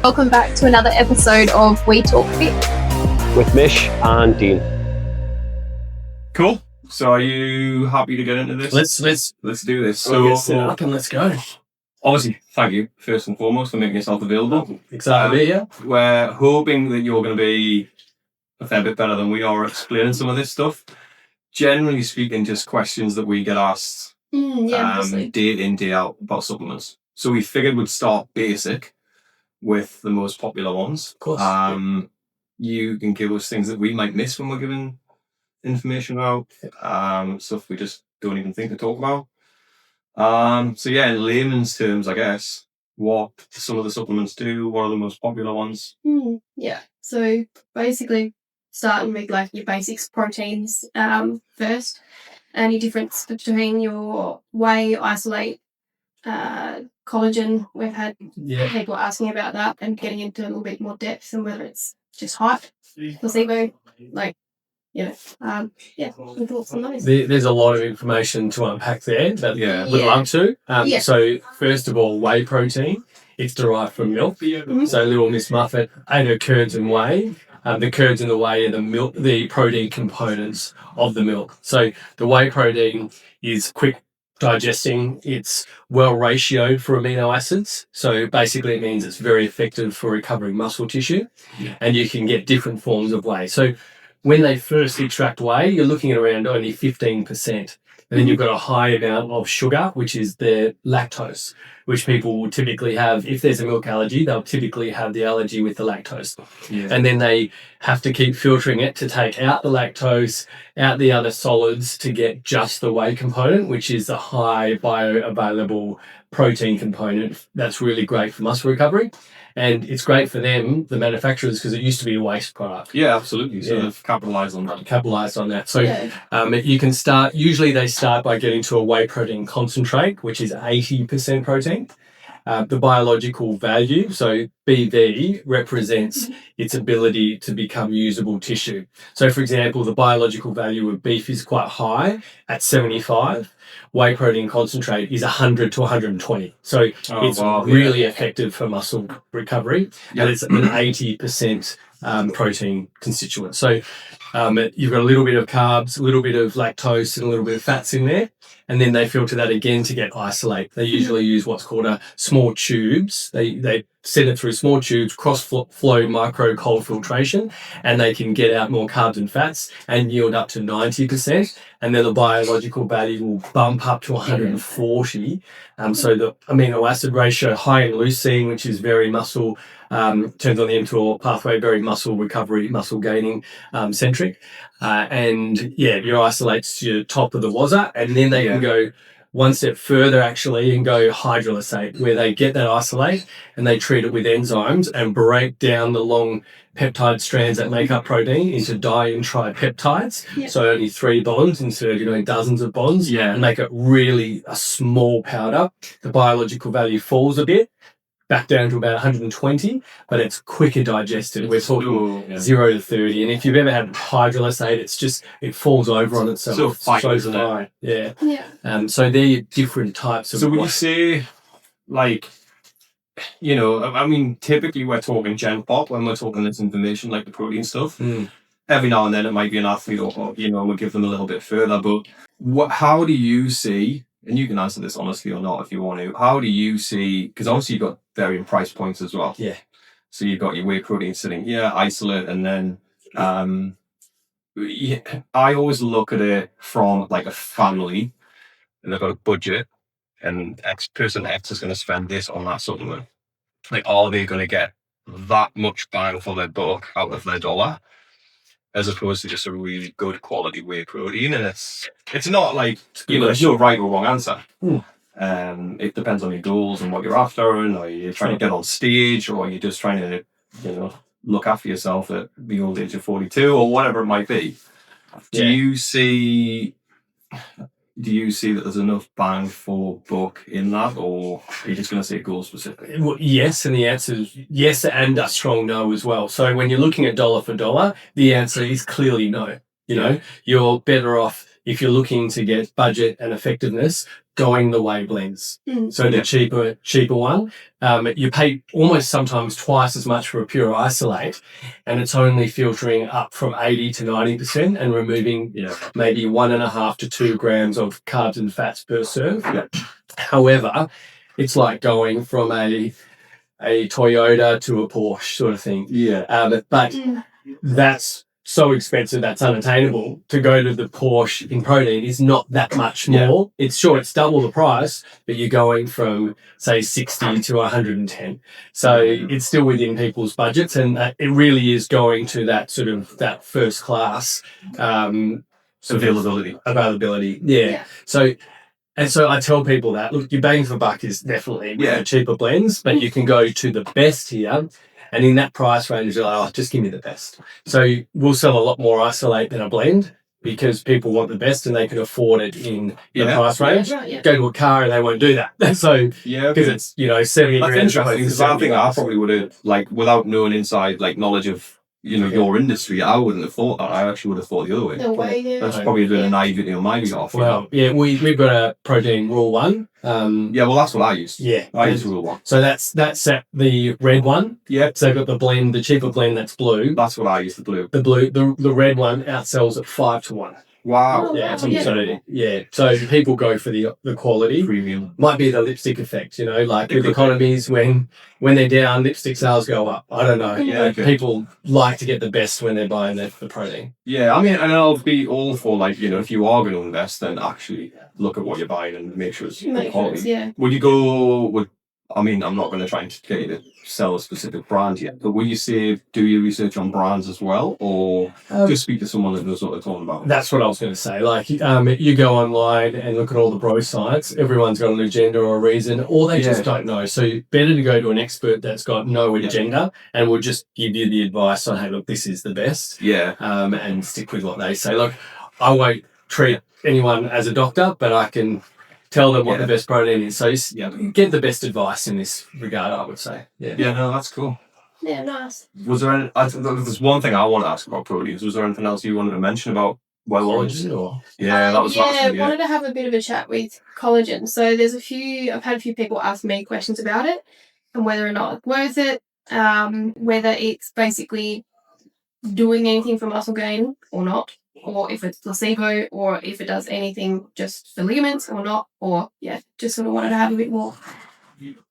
Welcome back to another episode of We Talk Fit with Mish and Dean. Cool. So are you happy to get into this? Let's do this. So get set up and let's go. Obviously, thank you first and foremost for making yourself available. Excited, yeah. We're hoping that you're going to be a fair bit better than we are at explaining some of this stuff. Generally speaking, just questions that we get asked day in, day out about supplements. So we figured we'd start basic with the most popular ones. Of course. You can give us things that we might miss when we're giving information about, stuff we just don't even think to talk about. So yeah, in layman's terms, I guess, what some of the supplements do, what are the most popular ones? Yeah, so basically starting with like your basics proteins first. Any difference between your whey, isolate, collagen? We've had people asking about that and getting into a little bit more depth and whether it's just hype, placebo, your thoughts on those? There's a lot of information to unpack there that we'd love to. So first of all, whey protein, it's derived from milk. So little Miss Muffet ate her curds and whey. The curds and the whey are the protein components of the milk. So the whey protein is quick digesting, it's well ratioed for amino acids. So basically it means it's very effective for recovering muscle tissue, and you can get different forms of whey. So when they first extract whey, you're looking at around only 15%. And then you've got a high amount of sugar, which is the lactose, which people will typically have. If there's a milk allergy, they'll typically have the allergy with the lactose. Yeah. And then they have to keep filtering it to take out the lactose, out the other solids to get just the whey component, which is the high bioavailable protein component. That's really great for muscle recovery. And it's great for them, the manufacturers, because it used to be a waste product. Yeah, absolutely. So they've capitalised on that. So you can start, usually they start by getting to a whey protein concentrate, which is 80% protein. The biological value, so BV, represents its ability to become usable tissue. So, for example, the biological value of beef is quite high at 75. Whey protein concentrate is 100 to 120. So it's really effective for muscle recovery, and it's an 80% protein constituent. So you've got a little bit of carbs, a little bit of lactose, and a little bit of fats in there. And then they filter that again to get isolate. They usually use what's called small tubes. They send it through small tubes, cross-flow micro cold filtration, and they can get out more carbs and fats and yield up to 90%. And then the biological value will bump up to 140. So the amino acid ratio high in leucine, which is very muscle, turns on the mTOR pathway, very muscle recovery, muscle gaining centric. Your isolates to your top of the waza, and then they can go one step further actually and go hydrolysate, where they get that isolate and they treat it with enzymes and break down the long peptide strands that make up protein into di and tripeptides. So only 3 bonds instead of dozens of bonds, and make it really a small powder. The biological value falls a bit, back down to about 120, but it's quicker digested. We're talking 0 to 30. And if you've ever had hydrolysate, it falls over on itself. So fights so they're your different types of. So when you say, typically we're talking gen pop when we're talking this information, like the protein stuff. Every now and then it might be an athlete or we'll give them a little bit further. But how do you see, and you can answer this honestly or not if you want to, how do you see, because obviously you've got varying price points as well. Yeah. So you've got your whey protein sitting here, isolate, and then I always look at it from like a family, and they've got a budget, and person X is going to spend this on that supplement. Like, are they going to get that much bang for their buck out of their dollar, as opposed to just a really good quality whey protein? And it's not like, there's no right or wrong answer. It depends on your goals and what you're after, and are you trying to get on stage, or are you just trying to look after yourself at the old age of 42, or whatever it might be. Do you see that there's enough bang for buck in that, or are you just going to say goal specific? Well, yes, and the answer is yes, and a strong no as well. So when you're looking at dollar for dollar, the answer is clearly no. You're better off if you're looking to get budget and effectiveness, going the whey blends. So the cheaper one, you pay almost sometimes twice as much for a pure isolate, and it's only filtering up from 80 to 90% and removing maybe 1.5 to 2 grams of carbs and fats per serve. However, it's like going from a Toyota to a Porsche sort of thing. But that's so expensive, that's unattainable. To go to the Porsche in protein is not that much more. It's double the price, but you're going from say 60 to 110. So it's still within people's budgets, and it really is going to that sort of that first class availability. So I tell people that, look, your bang for buck is definitely the cheaper blends, but you can go to the best here, and in that price range, you're like, just give me the best. So we'll sell a lot more isolate than a blend because people want the best and they can afford it in the price range. Go to a car and they won't do that. So because it's 70 That's interesting, because I think I probably would have, like, without knowing inside knowledge of your industry, I wouldn't have thought that. I actually would have thought the other way. No way, That's probably been a naivety on my behalf. Well, we've got a protein rule 1. Well, that's what I used. I used rule 1. So that's the red one. So I've got the blend, the cheaper blend that's blue. That's what I used, the blue. The red one outsells at 5 to 1. Wow. So people go for the quality. Premium. Might be the lipstick effect, like with economies, when they're down, lipstick sales go up. I don't know. People like to get the best when they're buying the protein. I mean, and I'll be all for if you are going to invest, then actually look at what you're buying and make sure it's quality. Would you go with, I mean, I'm not going to try and get you to sell a specific brand yet, but will you do your research on brands as well, or just speak to someone that knows what they're talking about? That's what I was going to say. Like, you go online and look at all the bro sites, everyone's got an agenda or a reason, or they just don't know. So better to go to an expert that's got no agenda and will just give you the advice on, hey, look, this is the best. And stick with what they say. Look, I won't treat anyone as a doctor, but I can tell them what the best protein is. So get the best advice in this regard, I would say. No, that's cool. Yeah, nice. Was there there's one thing I want to ask about proteins. Was there anything else you wanted to mention about collagen? That was wanted to have a bit of a chat with collagen. So I've had a few people ask me questions about it and whether or not it's worth it, whether it's basically doing anything for muscle gain or not, or if it's placebo, or if it does anything just for ligaments or not, or just sort of wanted to have a bit more.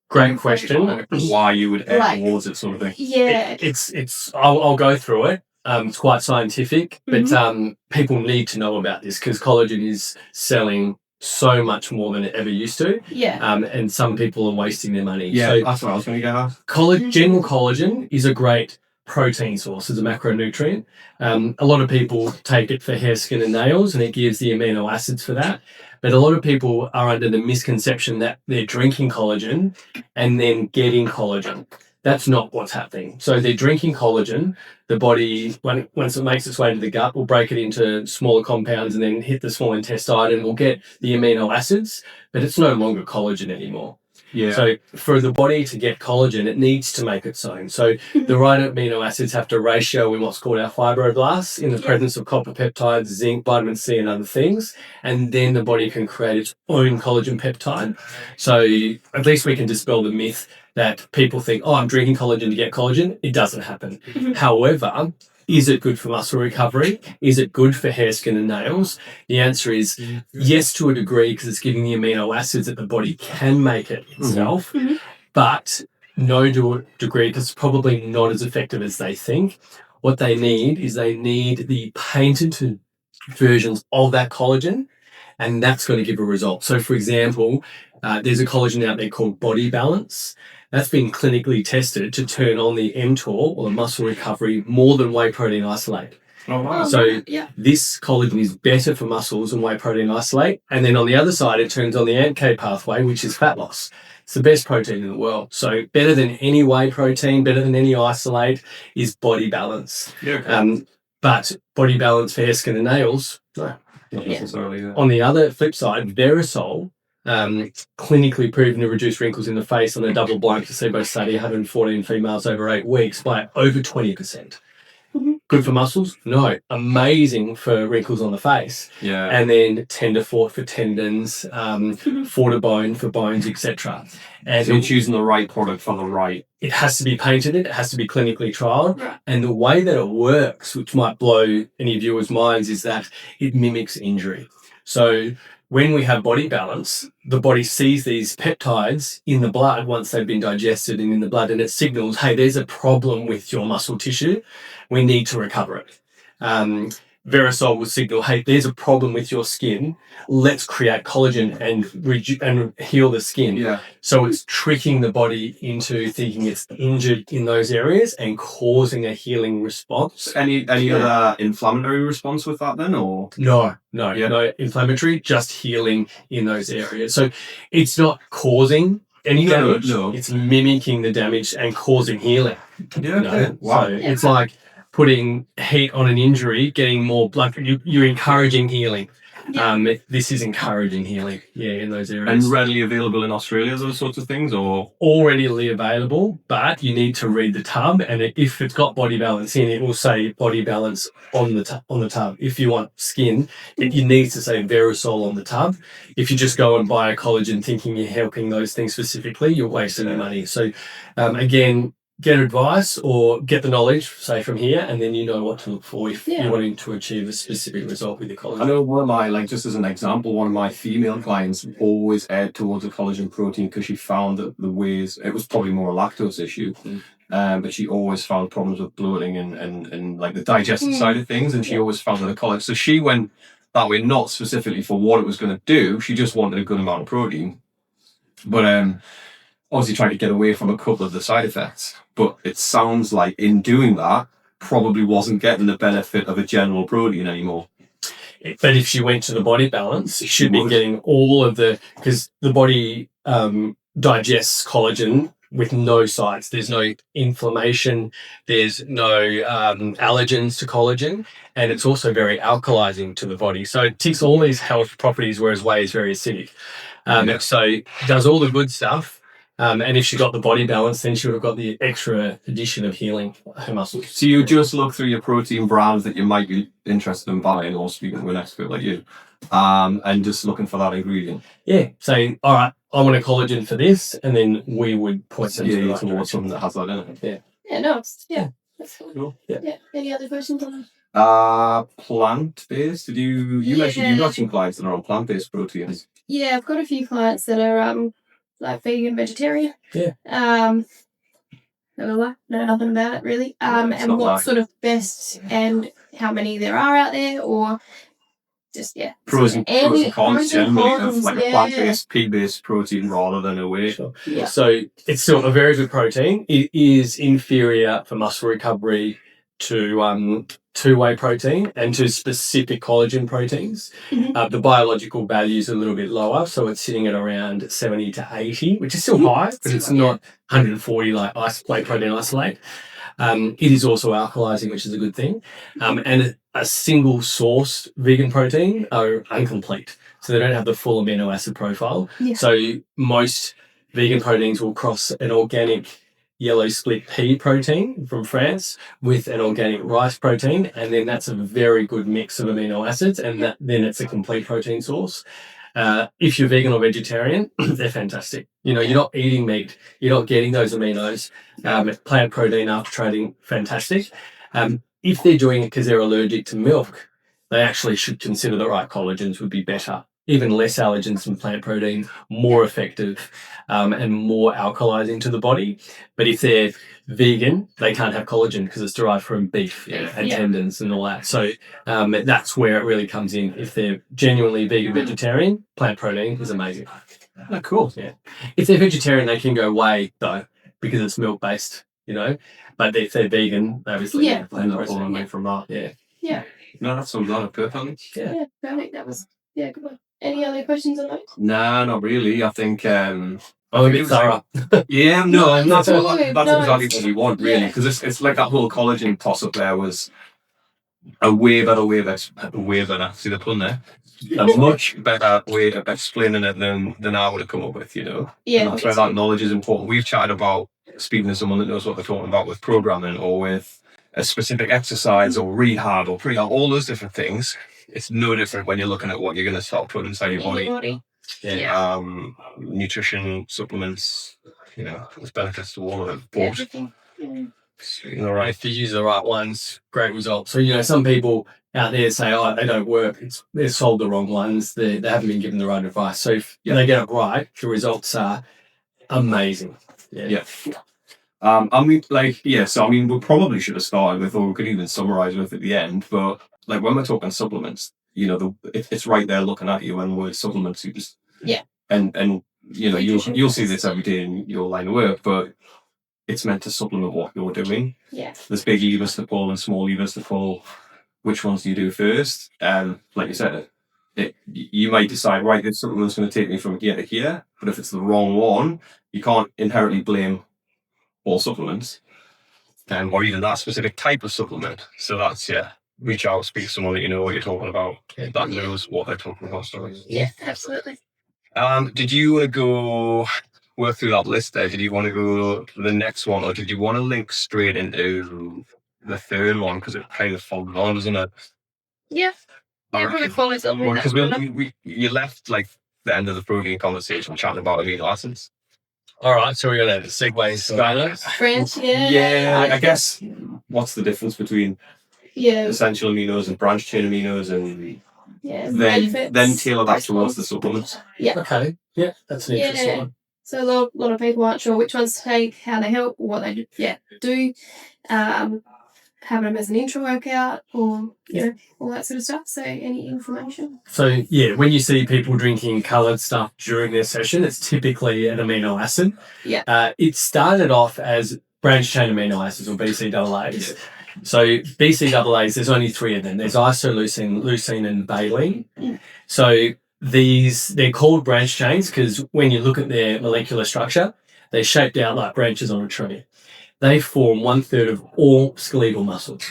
Great question. Why you would add towards it, sort of thing. It's I'll go through it. It's quite scientific, but people need to know about this because collagen is selling so much more than it ever used to. And some people are wasting their money. So that's what I was going to get at. General collagen is a great protein source, as a macronutrient. A lot of people take it for hair, skin and nails, and it gives the amino acids for that. But a lot of people are under the misconception that they're drinking collagen and then getting collagen. That's not what's happening. So they're drinking collagen. The body, once it makes its way to the gut, will break it into smaller compounds and then hit the small intestine and will get the amino acids, but it's no longer collagen anymore. So for the body to get collagen, it needs to make its own. So the right amino acids have to ratio in what's called our fibroblasts in the presence of copper peptides, zinc, vitamin C and other things. And then the body can create its own collagen peptide. So at least we can dispel the myth that people think, I'm drinking collagen to get collagen. It doesn't happen. However, is it good for muscle recovery? Is it good for hair, skin and nails? The answer is yes, to a degree, because it's giving the amino acids that the body can make it itself, but no to a degree because it's probably not as effective as they think. What they need is the patented versions of that collagen, and that's going to give a result. So, for example, there's a collagen out there called Body Balance. That's been clinically tested to turn on the mTOR, or the muscle recovery, more than whey protein isolate. Oh, wow. So this collagen is better for muscles than whey protein isolate. And then on the other side, it turns on the AMPK pathway, which is fat loss. It's the best protein in the world. So better than any whey protein, better than any isolate is Body Balance. But Body Balance for hair, skin and nails, no. Not necessarily. On the other flip side, Verisol, clinically proven to reduce wrinkles in the face on a double-blind placebo study, 114 females over 8 weeks by over 20%. Good for muscles? No. Amazing for wrinkles on the face. Yeah. And then Tenderfort for tendons, Fortibone for bones, etc. And so you're choosing the right product for the right. It has to be patented. It has to be clinically trialed. Right. And the way that it works, which might blow any viewers' minds, is that it mimics injury. So when we have body balance, the body sees these peptides in the blood once they've been digested and in the blood, and it signals, hey, there's a problem with your muscle tissue. We need to recover it. Verisol will signal, hey, there's a problem with your skin. Let's create collagen and heal the skin. Yeah. So it's tricking the body into thinking it's injured in those areas and causing a healing response. Any other inflammatory response with that then, or? No inflammatory, just healing in those areas. So it's not causing any damage. No. It's mimicking the damage and causing healing. Yeah. Wow. So it's like putting heat on an injury, getting more blood. You're encouraging healing. Yeah. This is encouraging healing, in those areas. And readily available in Australia, those sorts of things, or? Already available, but you need to read the tub, and if it's got body balance in it, will say body balance on the tub. If you want skin, you need to say Verisol on the tub. If you just go and buy a collagen thinking you're helping those things specifically, you're wasting your money. So again, get advice or get the knowledge, say, from here, and then you know what to look for if you're wanting to achieve a specific result with your collagen. I know one of my, just as an example, one of my female clients always aired towards a collagen protein because she found that the ways, it was probably more a lactose issue, but she always found problems with bloating and like the digestive side of things, and she always found that the collagen. So she went that way, not specifically for what it was going to do, she just wanted a good amount of protein. But obviously trying to get away from a couple of the side effects. But it sounds like in doing that, probably wasn't getting the benefit of a general protein anymore. But if she went to the body balance, she should be getting all of because the body digests collagen with no sites. There's no inflammation. There's no allergens to collagen. And it's also very alkalizing to the body. So it ticks all these health properties, whereas whey is very acidic. So it does all the good stuff. And if she got the body balance, then she would have got the extra addition of healing her muscles. So you just look through your protein brands that you might be interested in buying, or speaking to an expert like you, and just looking for that ingredient. Yeah, saying, all right, I want a collagen for this, and then we would point them towards something that has that in it. Yeah. Yeah, no, that's Cool. Yeah. Any other questions on that? Plant-based? You mentioned you've got some clients that are on plant-based proteins. Yeah, I've got a few clients that are like vegan, vegetarian. Yeah. Know nothing about it really. And what sort of best and how many there are out there, or just pros and cons generally of like a plant-based, pea-based protein rather than a whey. Sure. Yeah. So it's still a very good protein. It is inferior for muscle recovery to whey protein and to specific collagen proteins. The biological value is a little bit lower, so it's sitting at around 70 to 80, which is still high, but it's not 140 like whey protein isolate. It is also alkalizing, which is a good thing. And a single source vegan protein are incomplete, so they don't have the full amino acid profile. Yeah. So most vegan proteins will cross an organic yellow split pea protein from France with an organic rice protein, and then that's a very good mix of amino acids, and then it's a complete protein source. If you're vegan or vegetarian, they're fantastic. You're not eating meat, you're not getting those aminos. Plant protein after trading, fantastic. If they're doing it because they're allergic to milk, they actually should consider the right collagens would be better. Even less allergens than plant protein, more effective, and more alkalizing to the body. But if they're vegan, they can't have collagen because it's derived from beef and tendons and all that. So that's where it really comes in. If they're genuinely vegan vegetarian, plant protein is amazing. Oh, cool. Yeah. If they're vegetarian, they can go whey though, because it's milk based, But if they're vegan, obviously plant protein away from that. Yeah. Yeah. No, that's a lot of perfect. Yeah, perfect. That was good one. Any other questions on those? Nah, not really. I think I'm a bit thorough. That's exactly what we want, really, Yeah. because it's like that whole collagen toss-up there was a way better way of see the pun there, a much better way of explaining it than I would have come up with, Yeah. And that's where that knowledge is important. We've chatted about speaking to someone that knows what they're talking about with programming or with a specific exercise or rehab or pre-op, all those different things. It's no different when you're looking at what you're going to start putting inside your body. Nutrition, supplements, there's benefits to all of it. Everything. All right, if you use the right ones, great results. So, some people out there say, oh, they don't work. They're sold the wrong ones. They haven't been given the right advice. So if they get it right, the results are amazing. Yeah. So we probably should have started with, or we could even summarize with at the end, but like when we're talking supplements, it's right there looking at you when we're supplements. You just, and you'll see this every day in your line of work, but it's meant to supplement what you're doing. Yeah. There's big levers to pull and small levers to pull. Which ones do you do first? And like you said, you might decide, right, this supplement's going to take me from here to here, but if it's the wrong one, you can't inherently blame all supplements, or even that specific type of supplement. So that's, reach out, speak to someone that you know what you're talking about, that knows what they're talking about. Yeah, absolutely. Did you want to go work through that list there? Did you want to go to the next one, or did you want to link straight into the third one? Because it kind of follows on, doesn't it? Yeah. Yeah, probably follows on with because you left like the end of the protein conversation chatting about amino acids. All right, so we're going to segue. Branch, I guess what's the difference between essential aminos and branched chain aminos, and then tailor that towards the supplements? Yeah. Okay. Yeah, that's an interesting one. So a lot of people aren't sure which ones to take, how they help, what they do. Having them as an intro workout, or all that sort of stuff. So any information. So when you see people drinking coloured stuff during their session, it's typically an amino acid. Yeah. It started off as branched chain amino acids, or BCAAs. Yeah. So BCAAs, there's only 3 of them. There's isoleucine, leucine, and valine. Mm. So they're called branched chains because when you look at their molecular structure, they're shaped out like branches on a tree. They form 1/3 of all skeletal muscles.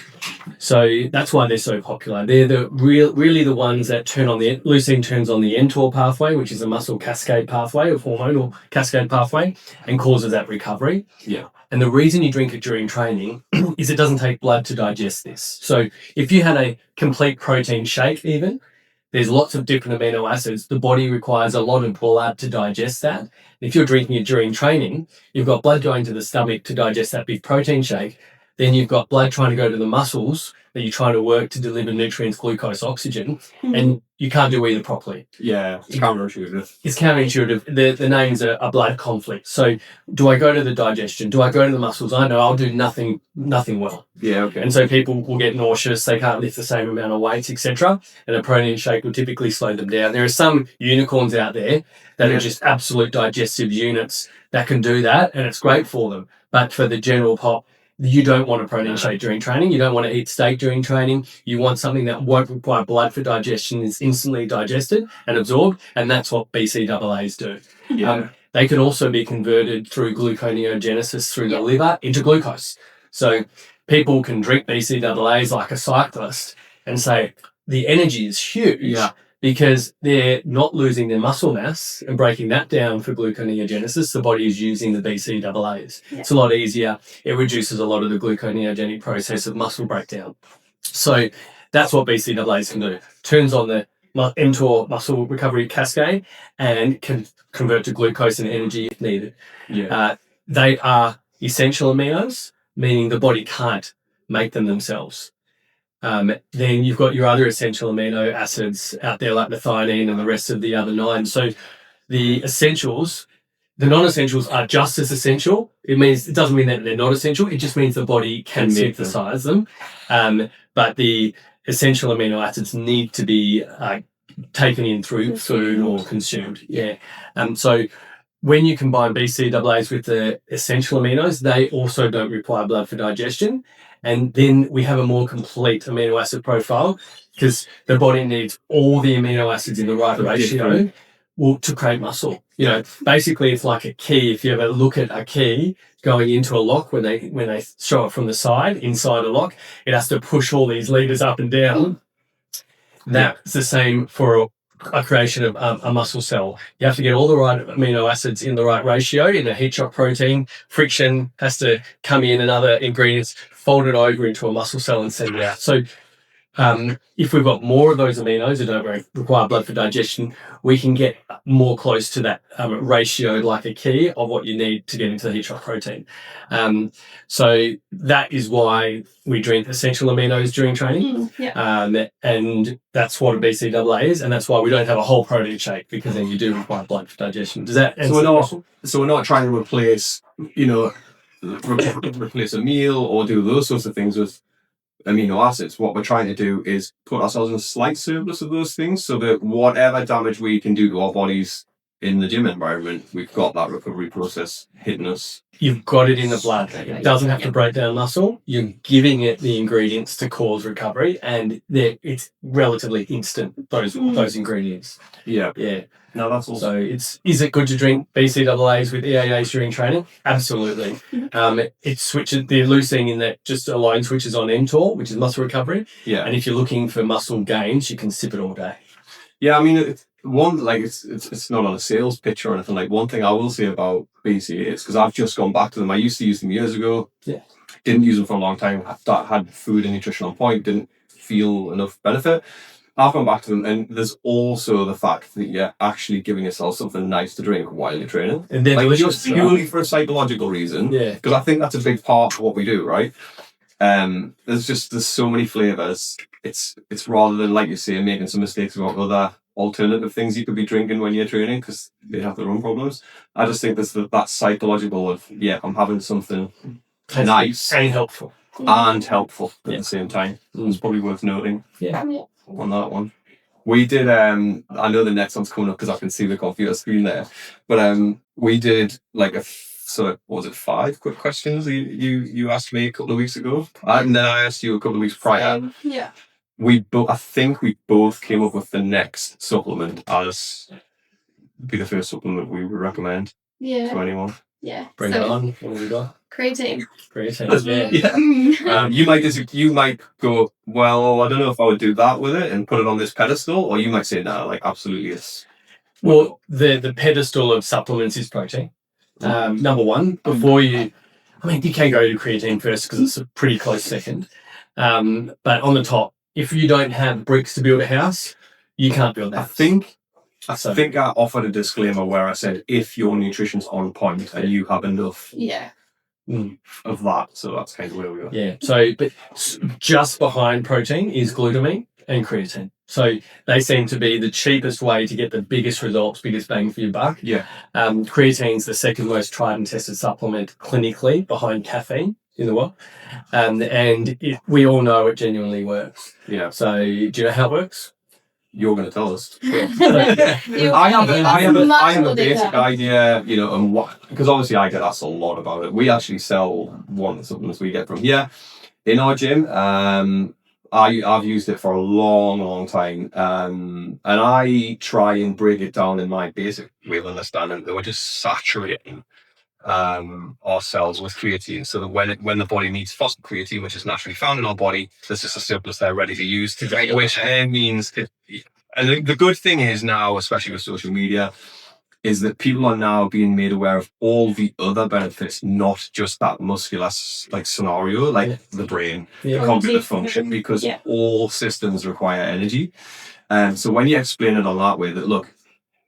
So that's why they're so popular. They're really the ones that leucine turns on the mTOR pathway, which is a muscle cascade pathway, a hormonal cascade pathway, and causes that recovery. Yeah. And the reason you drink it during training is it doesn't take blood to digest this. So if you had a complete protein shake even, there's lots of different amino acids. The body requires a lot of blood to digest that. If you're drinking it during training, you've got blood going to the stomach to digest that big protein shake. Then you've got blood trying to go to the muscles that you're trying to work to deliver nutrients, glucose, oxygen, and you can't do either properly. Yeah, it's counterintuitive. It's counterintuitive. The names are a blood conflict. So do I go to the digestion? Do I go to the muscles? I know I'll do nothing well. Yeah, okay. And so people will get nauseous, they can't lift the same amount of weights, etc. And a protein shake will typically slow them down. There are some unicorns out there that are just absolute digestive units that can do that, and it's great for them. But for the general pop, you don't want a protein shake during training. You don't want to eat steak during training. You want something that won't require blood for digestion, is instantly digested and absorbed, and that's what BCAAs do. Yeah. They can also be converted through gluconeogenesis through the liver into glucose. So people can drink BCAAs like a cyclist and say the energy is huge because they're not losing their muscle mass and breaking that down for gluconeogenesis. The body is using the BCAAs. Yeah. It's a lot easier. It reduces a lot of the gluconeogenic process of muscle breakdown. So that's what BCAAs can do. Turns on the mTOR muscle recovery cascade and can convert to glucose and energy if needed. Yeah. They are essential aminos, meaning the body can't make them themselves. Then you've got your other essential amino acids out there like methionine and the rest of the other 9. So the essentials, the non-essentials are just as essential. It doesn't mean that they're not essential. It just means the body can synthesize them. But the essential amino acids need to be taken in through food or consumed. Yeah. So when you combine BCAAs with the essential aminos, they also don't require blood for digestion. And then we have a more complete amino acid profile because the body needs all the amino acids in the right ratio to create muscle. Basically it's like a key. If you ever look at a key going into a lock, when they show it from the side, inside a lock, it has to push all these levers up and down. That's the same for a creation of a muscle cell. You have to get all the right amino acids in the right ratio in a heat shock protein. Friction has to come in and other ingredients fold it over into a muscle cell and send it out. So if we've got more of those aminos that don't require blood for digestion, we can get more close to that ratio, like a key of what you need to get into the heat shock protein. So that is why we drink essential aminos during training. And that's what a BCAA is, and that's why we don't have a whole protein shake, because then you do require blood for digestion. Does that answer the question? So we're not trying to replace, replace a meal or do those sorts of things with amino acids. What we're trying to do is put ourselves in a slight surplus of those things, so that whatever damage we can do to our bodies in the gym environment, we've got that recovery process hitting us. You've got it in the blood. It doesn't have to break down muscle. You're giving it the ingredients to cause recovery, and it's relatively instant, those ingredients. Yeah. No, that's awesome. So is it good to drink BCAAs with EAAs during training? Absolutely. It switches the leucine in that just alone switches on mTOR, which is muscle recovery. Yeah. And if you're looking for muscle gains, you can sip it all day. Yeah, I mean, it's not on a sales pitch or anything. Like, one thing I will say about BCAAs is, because I've just gone back to them. I used to use them years ago. Yeah. Didn't use them for a long time. Had food and nutrition on point. Didn't feel enough benefit. I've gone back to them, and there's also the fact that you're actually giving yourself something nice to drink while you're training. And then just purely for a psychological reason. Yeah. Because I think that's a big part of what we do, right? There's so many flavours. It's rather than, like you say, making some mistakes about other alternative things you could be drinking when you're training, because they have their own problems. I just think there's that psychological of, I'm having something nice and helpful. And helpful at the same time. It's probably worth noting. Yeah. On that one. We did, I know the next one's coming up because I can see the computer screen there, but we did like what was it, 5 quick questions you asked me a couple of weeks ago, and then I asked you a couple of weeks prior. Yeah. I think we both came up with the next supplement as be the first supplement we would recommend to anyone. Yeah. Bring it on. What have we got? Creatine. Yeah. You might go, well, I don't know if I would do that with it and put it on this pedestal, or you might say, no, like, absolutely it's... Well, the pedestal of supplements is protein. Number one, before you can go to creatine first because it's a pretty close second. But on the top, if you don't have bricks to build a house, you can't build that. I think I offered a disclaimer where I said, if your nutrition's on point and you have enough of that. So that's kind of where we are. Yeah. So, but just behind protein is glutamine and creatine. So they seem to be the cheapest way to get the biggest results, biggest bang for your buck. Yeah. Creatine's the second most tried and tested supplement clinically behind caffeine in the world. And we all know it genuinely works. Yeah. So do you know how it works? You're going to tell us. I have a basic idea, and what, because obviously I get asked a lot about it. We actually sell one of the supplements we get from here in our gym. I've used it for a long, long time, and I try and break it down in my basic way of understanding that we're just saturating our cells with creatine, so that when the body needs phosphocreatine, which is naturally found in our body, there's just a surplus there ready to use, which means and the good thing is now, especially with social media, is that people are now being made aware of all the other benefits, not just that muscular scenario, the brain, the cognitive function, because all systems require energy. So when you explain it on that way, that look,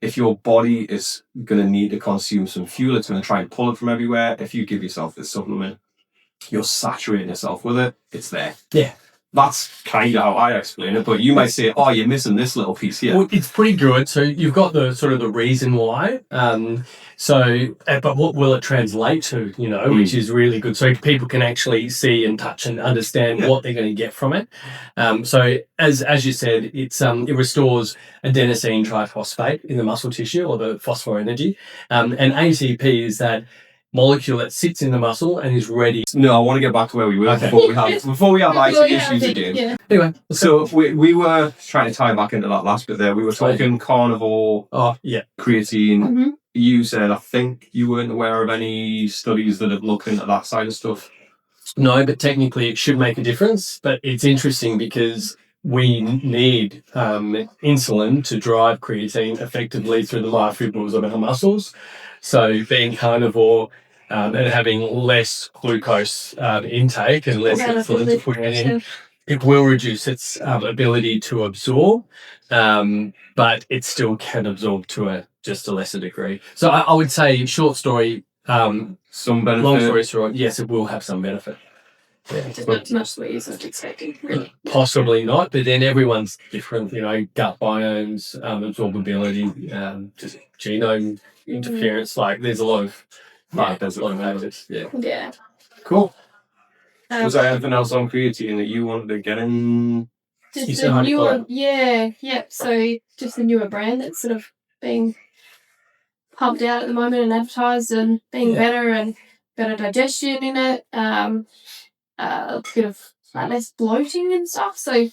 if your body is going to need to consume some fuel, it's going to try and pull it from everywhere. If you give yourself this supplement, you're saturating yourself with it. It's there. Yeah. That's kind of how I explain it, but you might say, oh, you're missing this little piece here. Well, it's pretty good. So you've got the sort of the reason why. But what will it translate to, which is really good. So people can actually see and touch and understand what they're going to get from it. So as you said, it restores adenosine triphosphate in the muscle tissue, or the phosphor energy. And ATP is that molecule that sits in the muscle and is ready. No, I want to get back to where we were before we have IT issues again. Yeah. Anyway, so we were trying to tie back into that last bit there. We were talking carnivore, creatine. Mm-hmm. You said, I think you weren't aware of any studies that have looked into that side of stuff. No, but technically it should make a difference. But it's interesting because we need insulin to drive creatine effectively through the myofibrils of our muscles. So being carnivore and having less glucose intake and less insulin to put in, it will reduce its ability to absorb, but it still can absorb to just a lesser degree. So I would say, short story, some benefit. Long story short, yes, it will have some benefit. Yeah, just not as much as I was expecting. Really. Possibly not, but then everyone's different. Gut biomes, absorbability, just genome interference. Like there's a lot of factors. Yeah. Cool. Was there anything else on creatine that you wanted to get in? Just a newer, So just a newer brand that's sort of being pumped out at the moment and advertised and being better and better digestion in it. A bit of less bloating and stuff. So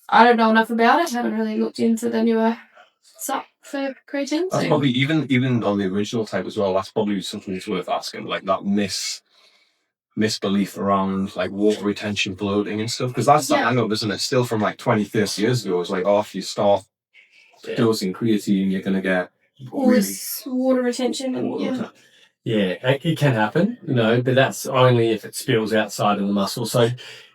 I don't know enough about it. Haven't really looked into the newer stuff for creatine. That's probably even on the original type as well. That's probably something that's worth asking. Like that misbelief around like water retention, bloating and stuff. Because that's the hang up, isn't it? Still from like 20, 30 years ago. It's like, if you start dosing creatine, you're going to get all this water retention and Yeah, it can happen, but that's only if it spills outside of the muscle. So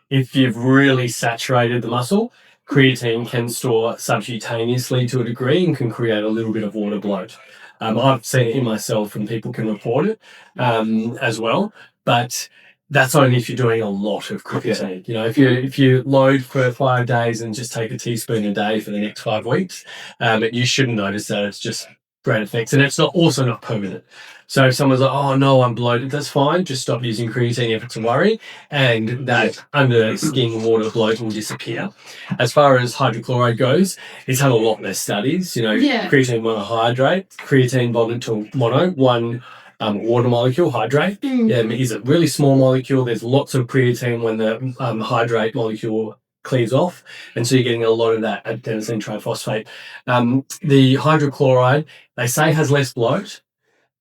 if you've really saturated the muscle, creatine can store subcutaneously to a degree and can create a little bit of water bloat. I've seen it in myself and people can report it as well, but that's only if you're doing a lot of creatine. If you load for 5 days and just take a teaspoon a day for the next 5 weeks, you shouldn't notice that. It's just great effects, and it's also not permanent. So if someone's like, "Oh no, I'm bloated," that's fine. Just stop using creatine if it's a worry, and that under skin water bloat will disappear. As far as hydrochloride goes, it's had a lot less studies. Creatine monohydrate, creatine bonded to one water molecule, hydrate. Is a really small molecule. There's lots of creatine when the hydrate molecule cleaves off, and so you're getting a lot of that adenosine triphosphate. The hydrochloride, they say, has less bloat,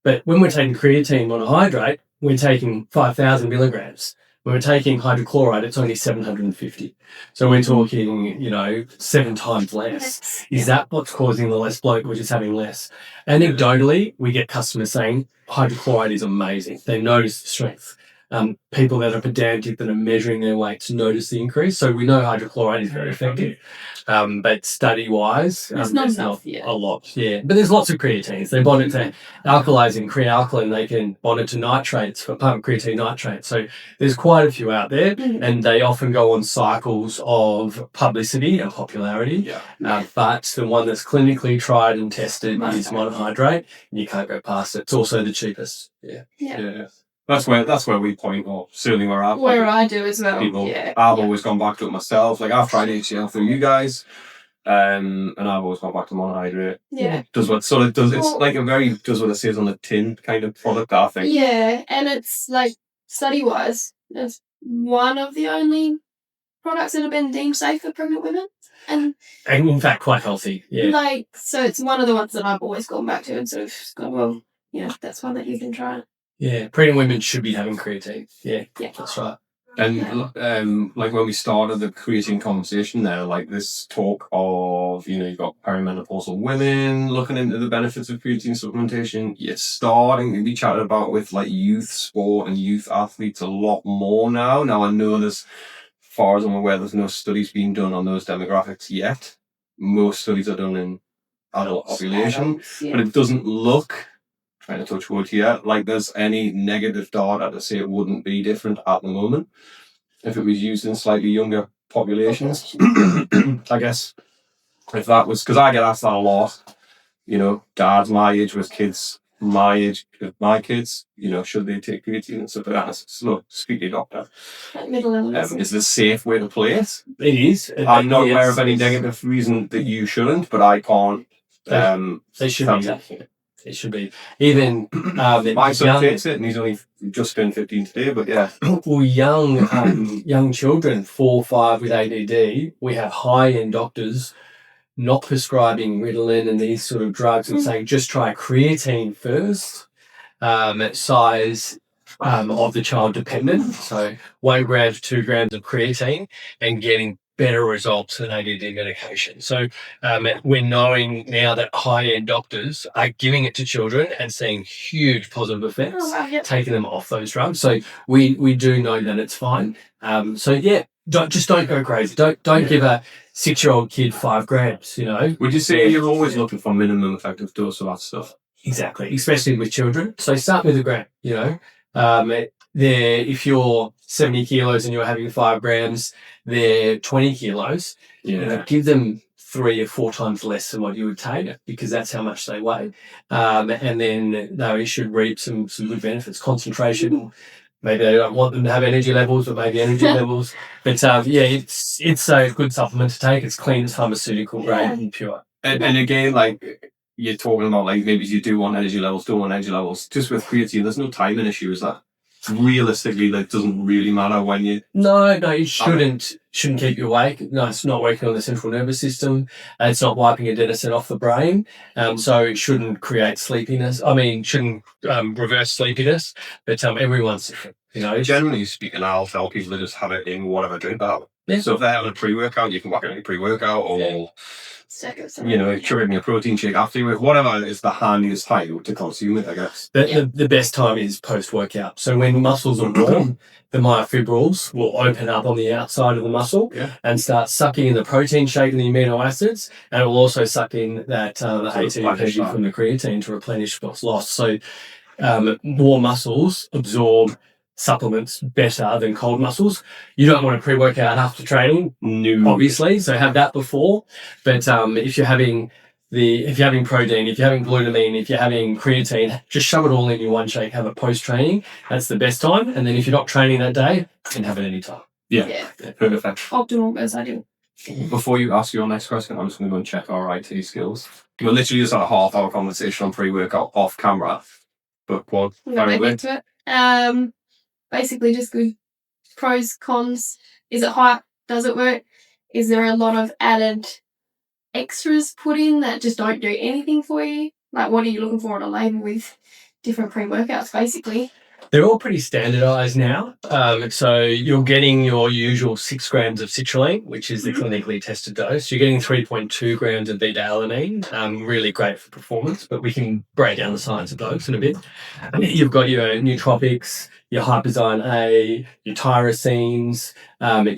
but when we're taking creatine monohydrate, we're taking 5,000 milligrams. When we're taking hydrochloride, it's only 750. So we're talking, 7 times less. Is that what's causing the less bloat? We're just having less. Anecdotally, we get customers saying hydrochloride is amazing. They notice the strength. People that are pedantic, that are measuring their weights, notice the increase. So we know hydrochloride is very effective. But study-wise, it's not enough yet. A lot. But there's lots of creatines. They bond it to alkalis in crealkaline. They can bond it to nitrates for creatine nitrate. So there's quite a few out there, and they often go on cycles of publicity and popularity. But the one that's clinically tried and tested is monohydrate, and you can't go past it. It's also the cheapest. Yeah. That's where we point, or certainly where I do as well. I've always gone back to it myself. Like I've tried HCl through you guys, and I've always gone back to monohydrate. Does what sort of does. It's like a very does what it says on the tin kind of product, I think. Yeah, and it's like study-wise, it's one of the only products that have been deemed safe for pregnant women, and in fact quite healthy. So it's one of the ones that I've always gone back to and sort of gone, that's one that you can try. Pregnant women should be having creatine. That's right. And like when we started the creatine conversation there, like this talk of, you've got perimenopausal women looking into the benefits of creatine supplementation. You're starting to be chatted about with like youth sport and youth athletes a lot more now. Now I know as far as I'm aware, there's no studies being done on those demographics yet. Most studies are done in adult population, but it doesn't look, trying to touch wood here, like there's any negative data to say it wouldn't be different at the moment if it was used in slightly younger populations. I guess if that was, because I get asked that a lot, dads my age with kids my age with my kids, should they take creatine and stuff like that? So look, speak to your doctor. Is this a safe way to play it? It is. I'm not aware of any negative reason that you shouldn't, but I can't. They should be taking it. It should be. Even my son takes it, and he's only just turned 15 today. But well, young children, 4 or 5 with ADD, we have high-end doctors not prescribing Ritalin and these sort of drugs and saying just try creatine first. Size of the child dependent, so 1 gram to 2 grams of creatine, and getting better results than ADD medication. So we're knowing now that high-end doctors are giving it to children and seeing huge positive effects, taking them off those drugs. So we do know that it's fine. Don't go crazy. Don't give a 6-year-old kid 5 grams. Would you say you're always looking for minimum effective dose of that stuff? Exactly, especially with children. So start with a gram. If you're 70 kilos and you're having 5 grams, they're 20 kilos. Give them 3 or 4 times less than what you would take, because that's how much they weigh. And then they should reap some good benefits. Concentration. Maybe they don't want them to have energy levels, but maybe energy levels. But it's a good supplement to take. It's clean, pharmaceutical grade, and pure. And again, like you're talking about, like maybe you do want energy levels, don't want energy levels. Just with creatine, there's no timing issue, is that? Realistically, that doesn't really matter when you. No, it shouldn't keep you awake. No, it's not working on the central nervous system. It's not wiping adenosine off the brain. So it shouldn't create sleepiness. Shouldn't reverse sleepiness. But everyone's different. Generally speaking, I'll tell people to just have it in whatever drink they have. Yeah. So if they're having a pre-workout, you can whack it in a pre-workout, or chugging your protein shake after you, whatever is the handiest time to consume it, I guess. The best time is post-workout. So when muscles are warm, the myofibrils will open up on the outside of the muscle and start sucking in the protein shake and the amino acids, and it will also suck in that the ATP from the creatine to replenish what's lost. So more muscles absorb supplements better than cold muscles. You don't want to pre-workout after training, obviously, so have that before. But if you're having protein, if you're having glutamine, if you're having creatine, just shove it all in your one shake, have it post-training. That's the best time. And then if you're not training that day, you can have it any time. Yeah. Perfect. Optimal as I do. Before you ask your next question, I'm just going to go and check our IT skills. We literally just had a half-hour conversation on pre-workout off camera. But what? To it. Basically, just good pros, cons. Is it hype? Does it work? Is there a lot of added extras put in that just don't do anything for you? Like, what are you looking for on a label with different pre-workouts, basically? They're all pretty standardized now. So you're getting your usual 6 grams of citrulline, which is the clinically tested dose. You're getting 3.2 grams of beta-alanine, really great for performance, but we can break down the science of those in a bit. You've got your nootropics, your Hyperzyme A, your tyrosines,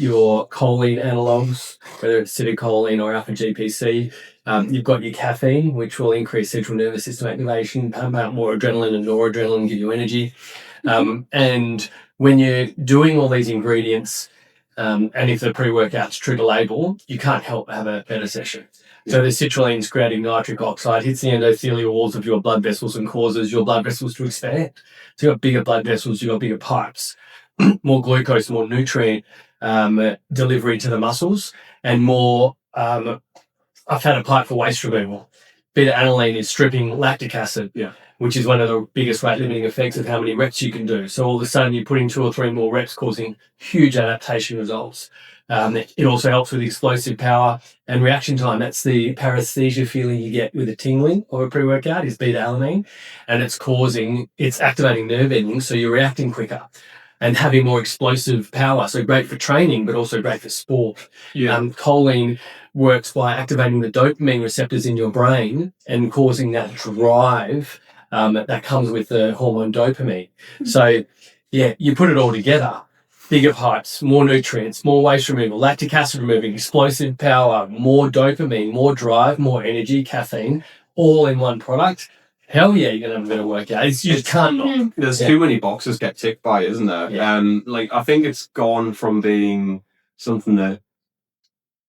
your choline analogs, whether it's acetylcholine or alpha-GPC. You've got your caffeine, which will increase central nervous system activation, pump out more adrenaline and noradrenaline, give you energy. And when you're doing all these ingredients, and if the pre-workout's true to label, you can't help but have a better session. So the citrulline's creating nitric oxide, hits the endothelial walls of your blood vessels and causes your blood vessels to expand. So you've got bigger blood vessels, you've got bigger pipes, more glucose, more nutrient delivery to the muscles, and more I've had a pipe for waste removal. Beta-alanine is stripping lactic acid, which is one of the biggest rate-limiting effects of how many reps you can do. So all of a sudden you're putting 2 or 3 more reps, causing huge adaptation results. It also helps with explosive power and reaction time. That's the paresthesia feeling you get with a tingling or a pre-workout is beta-alanine, and it's activating nerve endings, so you're reacting quicker and having more explosive power. So great for training, but also great for sport. Choline works by activating the dopamine receptors in your brain and causing that drive that comes with the hormone dopamine. So, you put it all together. Bigger pipes, more nutrients, more waste removal, lactic acid removing, explosive power, more dopamine, more drive, more energy, caffeine, all in one product. Hell yeah, you're going to have a better workout. You just can't not. There's too many boxes get ticked by, isn't there? I think it's gone from being something that,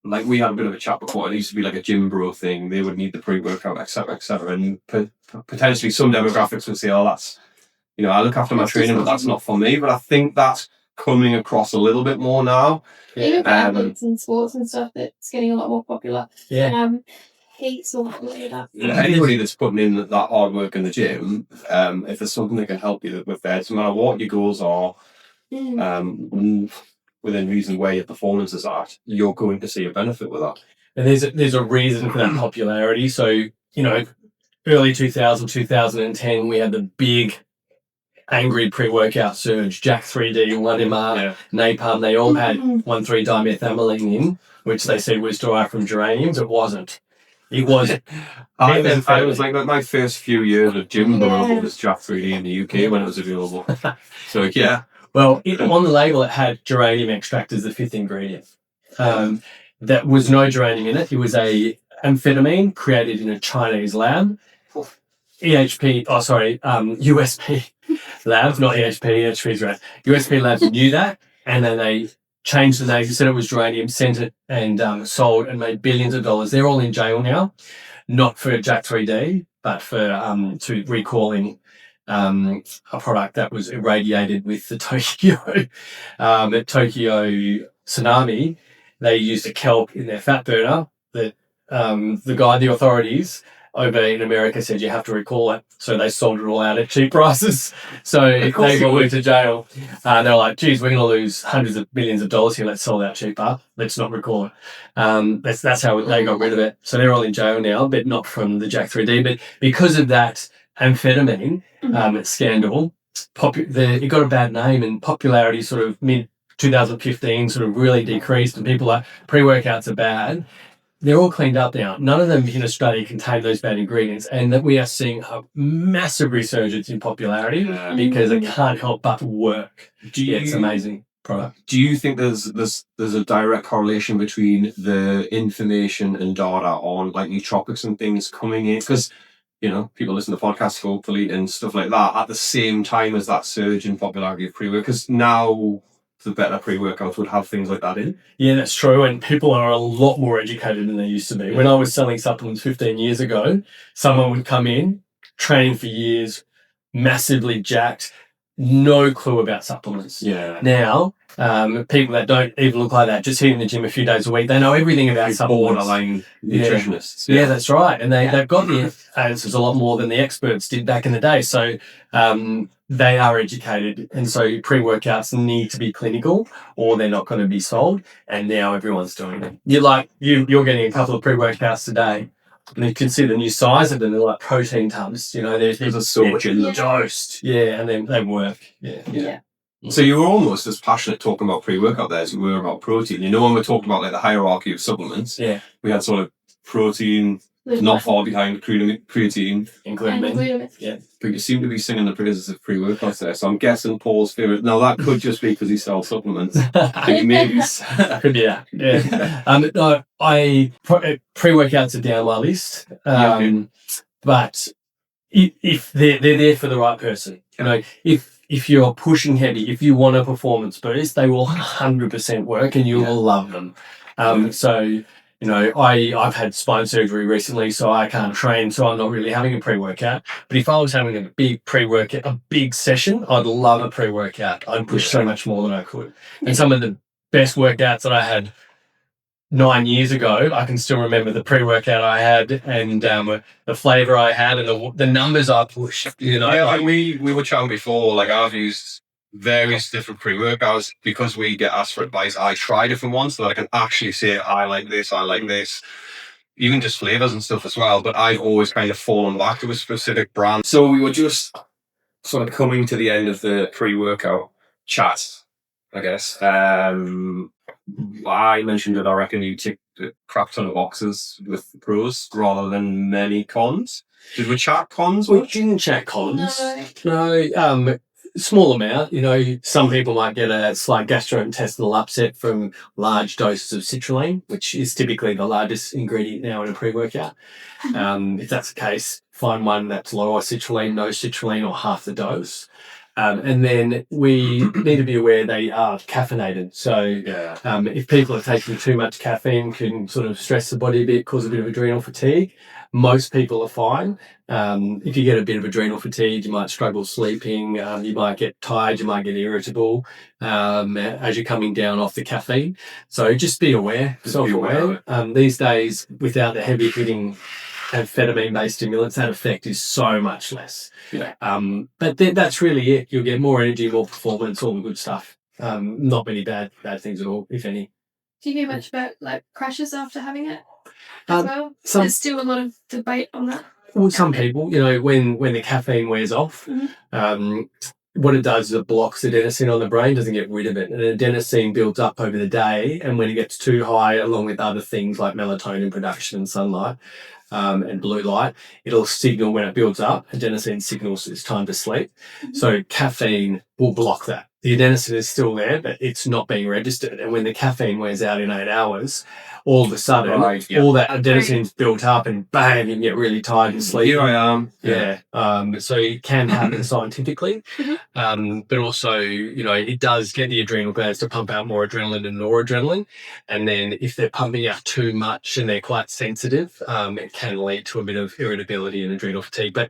like, we had a bit of a chat before. It used to be like a gym bro thing. They would need the pre-workout, etc., and potentially some demographics would say, "Oh, that's, I look after my training, but that's not for me." But I think that's coming across a little bit more now. Even for athletes and sports and stuff, that's getting a lot more popular. Heats or anybody that's putting in that hard work in the gym, if there's something that can help you with that, no matter what your goals are, within reason where your performance is at, you're going to see a benefit with that. And there's a reason for that popularity. So, early 2010, we had the big angry pre-workout surge, Jack 3D, 1MR, Napalm, they all had 1,3-dimethylamine in, which they said was derived from geraniums. It wasn't. It wasn't. I was like my first few years of gym growing up was Jack 3D in the UK when it was available. So yeah. Well, on the label it had geranium extract as the 5th ingredient. That was no geranium in it. It was a amphetamine created in a Chinese lab. USP labs, not EHP. EHP is right. USP labs knew that, and then they changed the name, said it was geranium, sent it and sold and made billions of dollars. They're all in jail now, not for Jack 3D, but for to recalling a product that was irradiated with the Tokyo tsunami. They used a kelp in their fat burner that the authorities over in America said you have to recall it. So they sold it all out at cheap prices. So if they got went to jail, they're like, geez, we're going to lose hundreds of millions of dollars here. Let's sell that cheaper. Let's not recall it. That's how they got rid of it. So they're all in jail now, but not from the Jack 3D. But because of that amphetamine scandal, it got a bad name, and popularity sort of mid-2015 sort of really decreased, and people are like, pre-workouts are bad. They're all cleaned up now. None of them in Australia contain those bad ingredients, and that we are seeing a massive resurgence in popularity because it can't help but work. It's an amazing product. Do you think there's a direct correlation between the information and data on like nootropics and things coming in? Because people listen to podcasts hopefully and stuff like that at the same time as that surge in popularity of pre-work. Because now the better pre-workouts would have things like that in. Yeah, that's true. And people are a lot more educated than they used to be. When I was selling supplements 15 years ago, someone would come in, train for years, massively jacked, no clue about supplements. Yeah. Now, people that don't even look like that, just hitting the gym a few days a week, they know everything about supplements. Borderline nutritionists. Yeah, that's right. And they've got the answers a lot more than the experts did back in the day. So they are educated. And so pre-workouts need to be clinical or they're not going to be sold. And now everyone's doing it. You're getting a couple of pre-workouts today. And you can see the new size of them. They're like protein tubs. There's so much in them. Dosed. Yeah, and then they work. Yeah. So you were almost as passionate talking about pre-workout there as you were about protein. When we're talking about like the hierarchy of supplements, we had sort of protein, not far behind creatine, and glutamine. Yeah. But you seem to be singing the praises of pre-workouts there. So I'm guessing Paul's favourite. Now that could just be because he sells supplements. Maybe. Could be that. Yeah. No, pre-workouts are down my list. But if they're there for the right person, if you're pushing heavy, if you want a performance boost, they will 100% work and you will love them. So, I've had spine surgery recently, so I can't train, so I'm not really having a pre-workout. But if I was having a big pre-workout, a big session, I'd love a pre-workout. I'd push so much more than I could. And some of the best workouts that I had 9 years ago, I can still remember the pre-workout I had and the flavour I had and the numbers I pushed. Yeah, we were chatting before. Like I've used various different pre-workouts because we get asked for advice. I try different ones so that I can actually say I like this, even just flavours and stuff as well. But I've always kind of fallen back to a specific brand. So we were just sort of coming to the end of the pre-workout chat, I guess. I mentioned that I reckon you ticked a crap ton of boxes with the pros rather than many cons. Did we chat cons? We didn't chat cons. No. Small amount. Some people might get a slight gastrointestinal upset from large doses of citrulline, which is typically the largest ingredient now in a pre-workout. If that's the case, find one that's lower citrulline, no citrulline, or half the dose. And then we need to be aware they are caffeinated. So if people are taking too much caffeine, can sort of stress the body a bit, cause a bit of adrenal fatigue. Most people are fine. If you get a bit of adrenal fatigue, you might struggle sleeping. You might get tired. You might get irritable as you're coming down off the caffeine. So just be aware, self-aware. These days, without the heavy hitting amphetamine-based stimulants, that effect is so much less. But that's really it. You'll get more energy, more performance, all the good stuff. Not many bad things at all, if any. Do you hear much about crashes after having it as well? There's still a lot of debate on that. Well, some people, when the caffeine wears off, what it does is it blocks adenosine on the brain, doesn't get rid of it. And adenosine builds up over the day. And when it gets too high, along with other things like melatonin production and sunlight and blue light, it'll signal when it builds up. Adenosine signals it's time to sleep. So caffeine will block that. The adenosine is still there, but it's not being registered. And when the caffeine wears out in 8 hours, all of a sudden, all that adenosine's built up and bang, you can get really tired and sleepy. Here I am. Yeah. So it can happen scientifically, but also, it does get the adrenal glands to pump out more adrenaline and noradrenaline. And then if they're pumping out too much and they're quite sensitive, it can lead to a bit of irritability and adrenal fatigue, but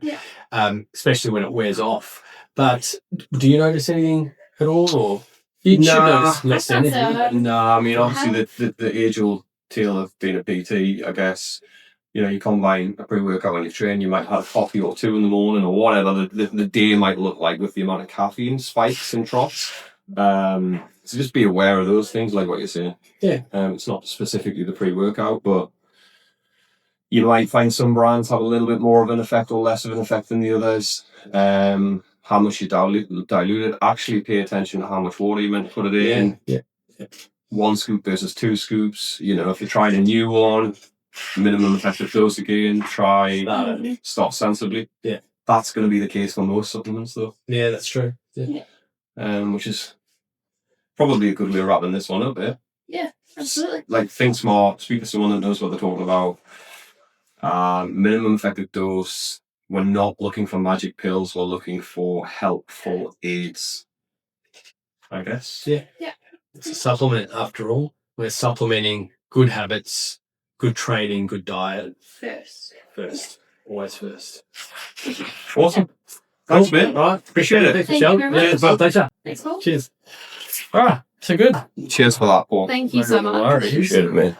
especially when it wears off. But do you notice anything at all? Or you should notice less than anything. No, I mean, obviously the age-old tale of being a PT, I guess. You combine a pre-workout when you train, you might have coffee or 2 in the morning or whatever the day might look like with the amount of caffeine spikes and troughs. So just be aware of those things, like what you're saying. Yeah. It's not specifically the pre-workout, but you might find some brands have a little bit more of an effect or less of an effect than the others. How much you dilute it. Actually pay attention to how much water you're meant to put it in. Yeah. 1 scoop versus 2 scoops. If you're trying a new one, minimum effective dose again, try start sensibly. Yeah. That's going to be the case for most supplements, though. Yeah, that's true. Yeah. Which is probably a good way of wrapping this one up, yeah? Yeah, absolutely. Like, think smart, speak to someone that knows what they're talking about. Minimum effective dose. We're not looking for magic pills, we're looking for helpful aids, I guess. Yeah. It's a supplement after all. We're supplementing good habits, good training, good diet. First. Always first. Awesome. Thanks, mate. All right. Appreciate it. Thank you very much. Yeah, well, thanks, Thanks, Paul. Cheers. All right. So good. Cheers for that, Paul. Thank you so much. No worries. Appreciate it, mate.